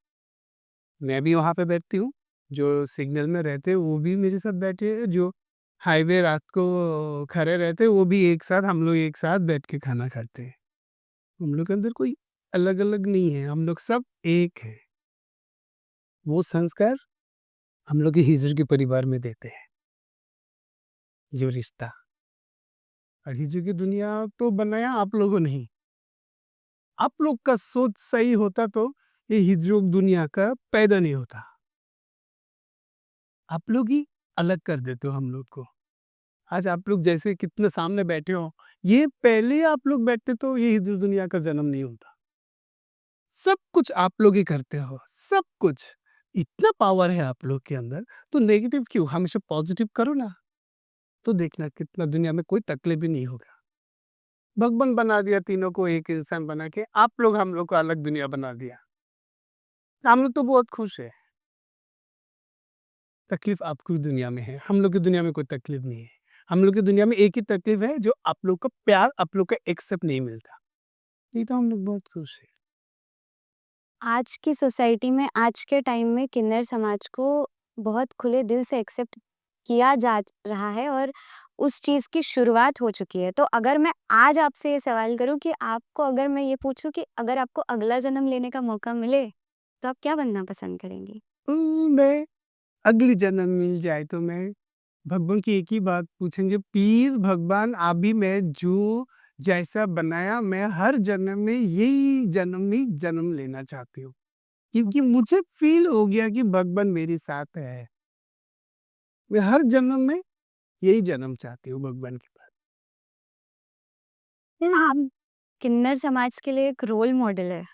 Speaker 1: मैं भी वहाँ पे बैठती हूँ, जो सिग्नल में रहते हैं वो भी मेरे साथ बैठे हैं, जो हाईवे रात को खड़े रहते हैं वो भी एक साथ हम लोग एक साथ बैठ के खाना खाते हैं। हम लोग के अंदर कोई अलग-अलग नहीं है, हम लोग सब एक हैं। वो संस्कार हम लोग के हिजर के परिवार में देते हैं, जो रिश्ता। और हिजर की दुनिया तो बनाया आप लोगों ने ही। आप लोग का सोच सही होता तो ये हिजरों की दुनिया का पैदा नहीं होता। आप लोग ही अलग कर देते हो हम लोग को। आज आप लोग जैसे कितने सामने बैठे हो, ये पहले आप लोग बैठते तो ये हिजर दुनिया का जन्म नहीं होता। सब कुछ आप लोग ही करते हो, सब कुछ। इतना पावर है आप लोग के अंदर, तो नेगेटिव क्यों? हमेशा पॉजिटिव करो ना, तो देखना कितना दुनिया में कोई तकलीफ भी नहीं होगा। भगवान बना दिया तीनों को एक इंसान बना के, आप लोग हम लोग को अलग दुनिया बना दिया। हम लोग तो बहुत खुश है। तकलीफ आपकी दुनिया में है, हम लोग की दुनिया में कोई तकलीफ नहीं है। हम लोग की दुनिया में एक ही तकलीफ है जो आप लोग का प्यार, आप लोग का एक्सेप्ट नहीं मिलता। नहीं तो हम लोग बहुत खुश हैं।
Speaker 2: आज की सोसाइटी में, आज के टाइम में किन्नर समाज को बहुत खुले दिल से एक्सेप्ट किया जा रहा है और उस चीज़ की शुरुआत हो चुकी है। तो अगर मैं आज आपसे ये सवाल करूँ कि आपको अगर मैं ये पूछूँ कि अगर आपको अगला जन्म लेने का मौका मिले, तो आप क्या बनना पसंद करेंगी?
Speaker 1: मैं अगली जन्म मिल जाए तो मैं भगवान की एक ही बात पूछेंगे, प्लीज़ भगवान अभी मैं जो जैसा बनाया मैं हर जन्म में यही जन्म में जन्म लेना चाहती हूँ। क्योंकि मुझे फ़ील हो गया कि भगवान मेरे साथ है। मैं हर जन्म में यही जन्म चाहती हूँ भगवान के पास।
Speaker 2: आप किन्नर समाज के लिए एक रोल मॉडल है,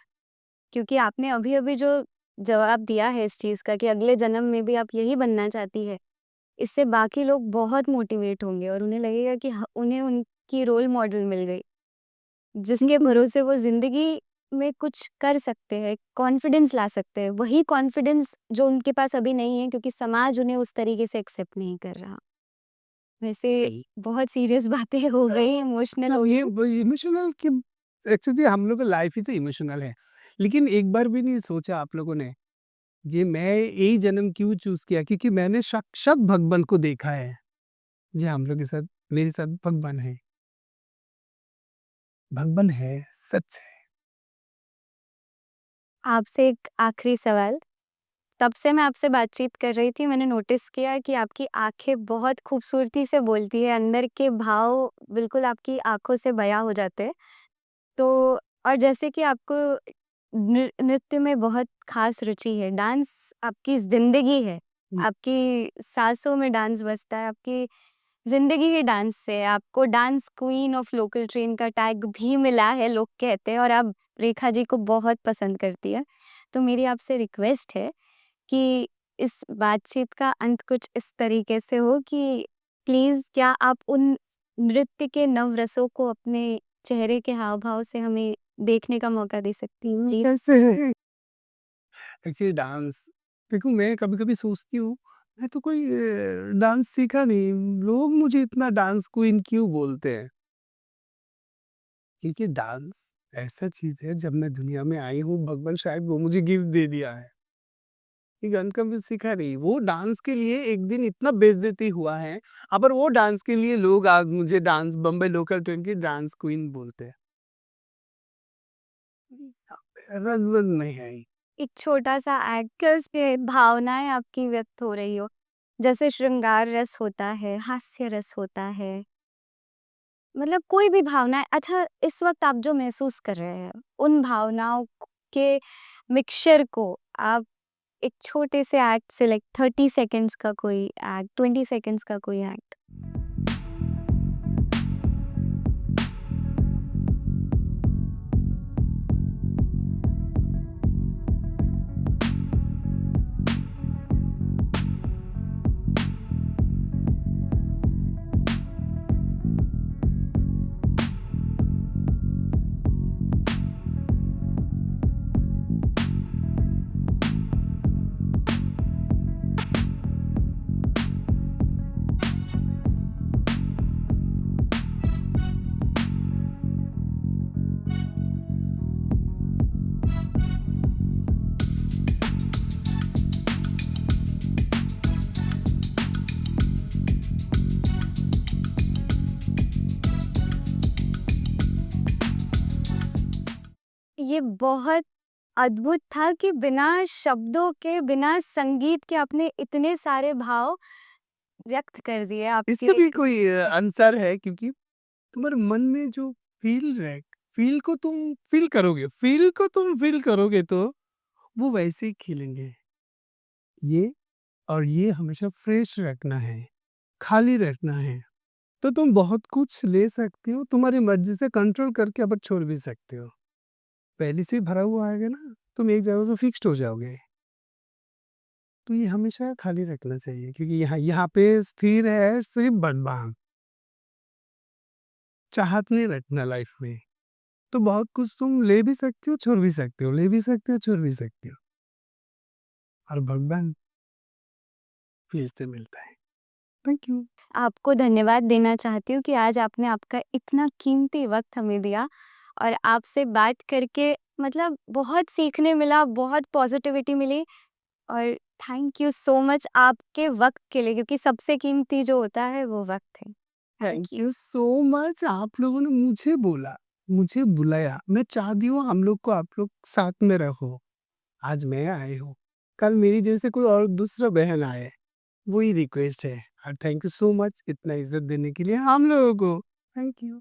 Speaker 2: क्योंकि आपने अभी-अभी जो जवाब दिया है इस चीज़ का कि अगले जन्म में भी आप यही बनना चाहती है, इससे बाकी लोग बहुत मोटिवेट होंगे और उन्हें लगेगा कि उन्हें उनकी रोल मॉडल मिल गई, जिसके भरोसे वो ज़िंदगी में कुछ कर सकते हैं, कॉन्फिडेंस ला सकते हैं। वही कॉन्फिडेंस जो उनके पास अभी नहीं है क्योंकि समाज उन्हें उस तरीके से एक्सेप्ट नहीं कर रहा। वैसे बहुत सीरियस बातें हो गई, इमोशनल हो
Speaker 1: ये
Speaker 2: गई।
Speaker 1: इमोशनल कि एक्चुअली हम लोग का लाइफ ही तो इमोशनल है। लेकिन एक बार भी नहीं सोचा आप लोगों ने, ये मैं यही जन्म क्यों चूज़ किया? क्योंकि मैंने साक्षात भगवान को देखा है। जी, हम लोग के साथ मेरे साथ भगवान है। भगवान है, सच है।
Speaker 2: आपसे एक आखिरी सवाल, तब से मैं आपसे बातचीत कर रही थी, मैंने नोटिस किया कि आपकी आँखें बहुत खूबसूरती से बोलती है, अंदर के भाव बिल्कुल आपकी आँखों से बयाँ हो जाते हैं। तो और जैसे कि आपको नृत्य में बहुत ख़ास रुचि है, डांस आपकी ज़िंदगी है,
Speaker 1: हुँ,
Speaker 2: आपकी साँसों में डांस बजता है, आपकी ज़िंदगी ही डांस से है, आपको dance queen of local train का टैग भी मिला है, लोग कहते हैं और आप रेखा जी को बहुत पसंद करती हैं। तो मेरी आपसे रिक्वेस्ट है कि इस बातचीत का अंत कुछ इस तरीके से हो कि प्लीज़ क्या आप उन नृत्य के नवरसों को अपने चेहरे के हाव-भाव से हमें देखने का मौका दे सकती हैं प्लीज़?
Speaker 1: कैसे है? एक्चुअली डांस देखो मैं कभी-कभी सोचती हूँ, मैं तो कोई डांस सीखा नहीं, लोग मुझे इतना डांस क्वीन क्यों बोलते हैं? क्योंकि डांस ऐसा चीज़ है जब मैं दुनिया में आई हूँ, भगवान शायद वो मुझे गिफ्ट दे दिया है। ये गान का भी सिखा रही, वो डांस के लिए एक दिन इतना बेइज्जती हुआ है, पर वो डांस के लिए लोग आज मुझे डांस बम्बई लोकल ट्रेन की डांस क्वीन बोलते हैं। रन नहीं है।
Speaker 2: एक छोटा-सा एक्ट पे भावनाएँ आपकी व्यक्त हो रही हो, जैसे श्रृंगार रस होता है, हास्य रस होता है, मतलब कोई भी भावनाएँ अच्छा इस वक़्त आप जो महसूस कर रहे हैं, उन भावनाओं के मिक्सचर को आप एक छोटे से एक्ट से लाइक 30 सेकंड्स का कोई एक्ट, 20 सेकंड्स का कोई एक्ट। ये बहुत अद्भुत था कि बिना शब्दों के, बिना संगीत के आपने इतने सारे भाव व्यक्त कर दिए
Speaker 1: इसका
Speaker 2: आपके
Speaker 1: भी कोई आंसर है, क्योंकि तुम्हारे मन में जो फ़ील है, फ़ील को तुम फ़ील करोगे तो वो वैसे ही खिलेंगे। ये और ये हमेशा फ्रेश रखना है, खाली रखना है, तो तुम बहुत कुछ ले सकते हो, तुम्हारी मर्ज़ी से कंट्रोल करके अब छोड़ भी सकते हो। पहले से ही भरा हुआ आएगा ना, तुम एक जगह से फिक्स्ड हो जाओगे। तो ये हमेशा खाली रखना चाहिए, क्योंकि यहाँ यहाँ पे स्थिर है सिर्फ़ भगवान, चाहत नहीं रखना लाइफ़ में। तो बहुत कुछ तुम ले भी सकते हो, छोड़ भी सकते हो, ले भी सकते हो, छोड़ भी सकते हो, और भगवान फिर से मिलता है। Thank you.
Speaker 2: आपको धन्यवाद देना चाहती हूँ कि आज आपने आपका इतना कीमती वक़्त हमें दिया और आपसे बात करके मतलब बहुत सीखने मिला, बहुत पॉज़िटिविटी मिली और थैंक यू सो मच आपके वक़्त के लिए क्योंकि सबसे कीमती जो होता है वो वक़्त है। Thank
Speaker 1: thank
Speaker 2: you.
Speaker 1: You so much, आप लोगों ने मुझे बोला, मुझे बुलाया। मैं चाहती हूँ हम लोग को आप लोग साथ में रहो। आज मैं आई हूँ, कल मेरी जैसे कोई और दूसरा बहन आए, वही रिक्वेस्ट है। और थैंक यू सो मच इतना इज़्ज़त देने के लिए हम लोगों को। Thank you.